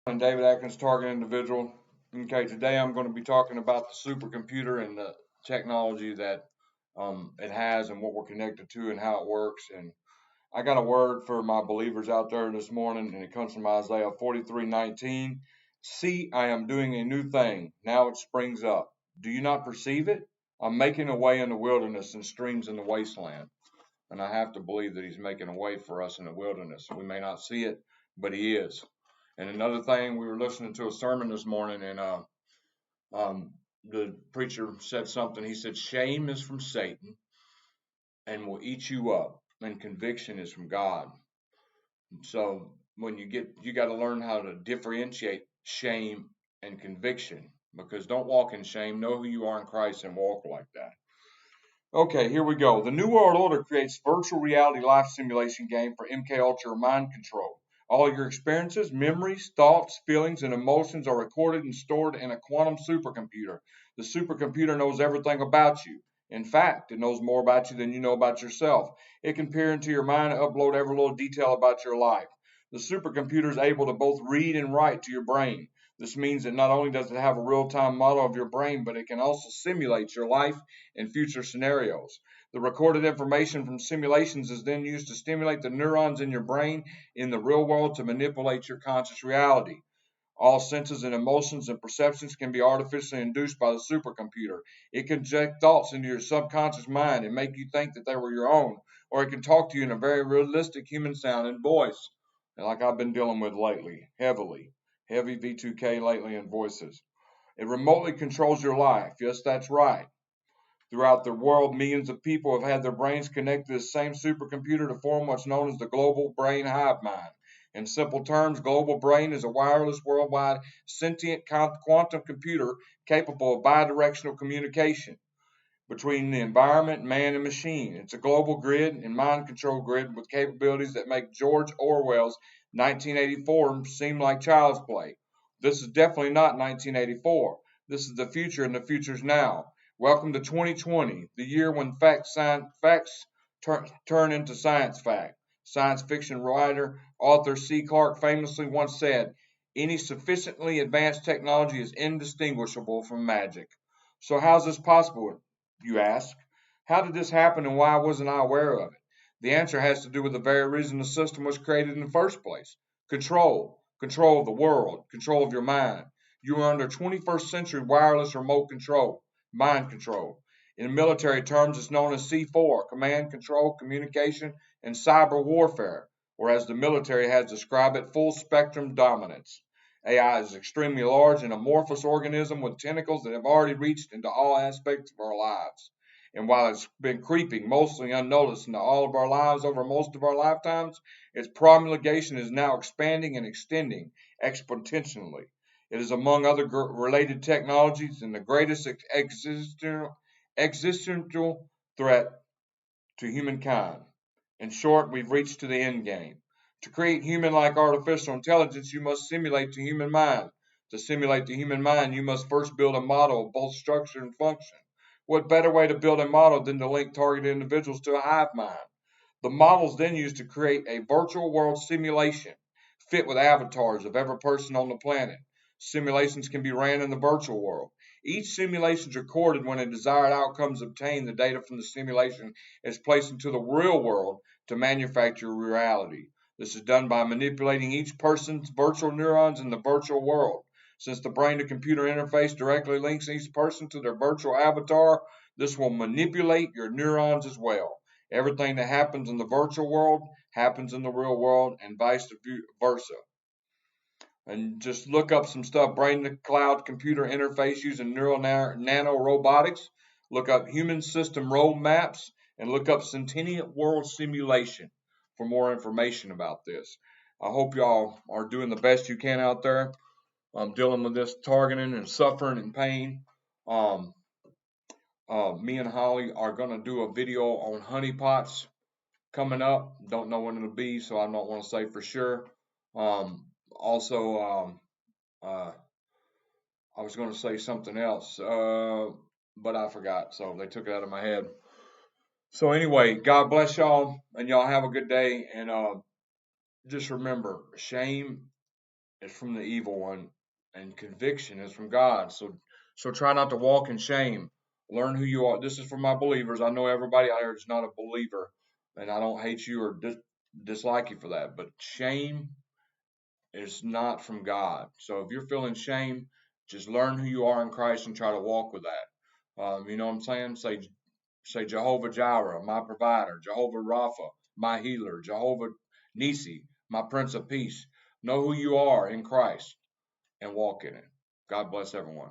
I'm David Atkins, target individual. Okay, today I'm going to be talking about the supercomputer and the technology that it has and what we're connected to and how it works. And I got a word for my believers out there this morning, and it comes from Isaiah 43:19. See, I am doing a new thing. Now it springs up. Do you not perceive it? I'm making a way in the wilderness and streams in the wasteland. And I have to believe that he's making a way for us in the wilderness. We may not see it, but he is. And another thing, we were listening to a sermon this morning, and the preacher said something. He said, "Shame is from Satan and will eat you up, and conviction is from God." So when you got to learn how to differentiate shame and conviction, because don't walk in shame. Know who you are in Christ and walk like that. Okay, here we go. The New World Order creates virtual reality life simulation game for MK Ultra mind control. All your experiences, memories, thoughts, feelings, and emotions are recorded and stored in a quantum supercomputer. The supercomputer knows everything about you. In fact, it knows more about you than you know about yourself. It can peer into your mind and upload every little detail about your life. The supercomputer is able to both read and write to your brain. This means that not only does it have a real-time model of your brain, but it can also simulate your life and future scenarios. The recorded information from simulations is then used to stimulate the neurons in your brain in the real world to manipulate your conscious reality. All senses and emotions and perceptions can be artificially induced by the supercomputer. It can inject thoughts into your subconscious mind and make you think that they were your own, or it can talk to you in a very realistic human sounding voice, like I've been dealing with lately, heavy V2K lately in voices. It remotely controls your life. Yes, that's right. Throughout the world, millions of people have had their brains connected to the same supercomputer to form what's known as the global brain hive mind. In simple terms, global brain is a wireless, worldwide, sentient quantum computer capable of bidirectional communication between the environment, man, and machine. It's a global grid and mind control grid with capabilities that make George Orwell's 1984 seem like child's play. This is definitely not 1984. This is the future, and the future's now. Welcome to 2020, the year when facts turn into science fact. Science fiction writer Arthur C. Clarke famously once said, "Any sufficiently advanced technology is indistinguishable from magic." So, how's this possible, you ask? How did this happen and why wasn't I aware of it? The answer has to do with the very reason the system was created in the first place: control. Control of the world, control of your mind. You are under 21st century wireless remote control, mind control. In military terms, it's known as C4, command, control, communication, and cyber warfare, or as the military has described it, full spectrum dominance. AI is an extremely large and amorphous organism with tentacles that have already reached into all aspects of our lives. And while it's been creeping mostly unnoticed into all of our lives over most of our lifetimes, its promulgation is now expanding and extending exponentially. It is among other related technologies and the greatest existential threat to humankind. In short, we've reached to the end game. To create human-like artificial intelligence, you must simulate the human mind. To simulate the human mind, you must first build a model of both structure and function. What better way to build a model than to link targeted individuals to a hive mind? The model is then used to create a virtual world simulation fit with avatars of every person on the planet. Simulations can be ran in the virtual world. Each simulation is recorded when a desired outcome is obtained. The data from the simulation is placed into the real world to manufacture reality. This is done by manipulating each person's virtual neurons in the virtual world. Since the brain to computer interface directly links each person to their virtual avatar, this will manipulate your neurons as well. Everything that happens in the virtual world happens in the real world and vice versa. And just look up some stuff, brain to cloud computer interface using neural nano robotics. Look up human system roadmaps and look up sentient world simulation for more information about this. I hope y'all are doing the best you can out there. Dealing with this targeting and suffering and pain. Um, Me and Holly are going to do a video on honeypots coming up. Don't know when it'll be, so I don't want to say for sure. Also, uh, I was going to say something else, but I forgot, so they took it out of my head. So anyway, God bless y'all, and y'all have a good day. And just remember, shame is from the evil one, and conviction is from God. So try not to walk in shame. Learn who you are. This is for my believers. I know everybody out there is not a believer, and I don't hate you or dislike you for that. But shame is not from God. So if you're feeling shame, just learn who you are in Christ and try to walk with that. You know what I'm saying? Say Jehovah Jireh, my provider, Jehovah Rapha, my healer, Jehovah Nisi, my Prince of Peace. Know who you are in Christ and walk in it. God bless everyone.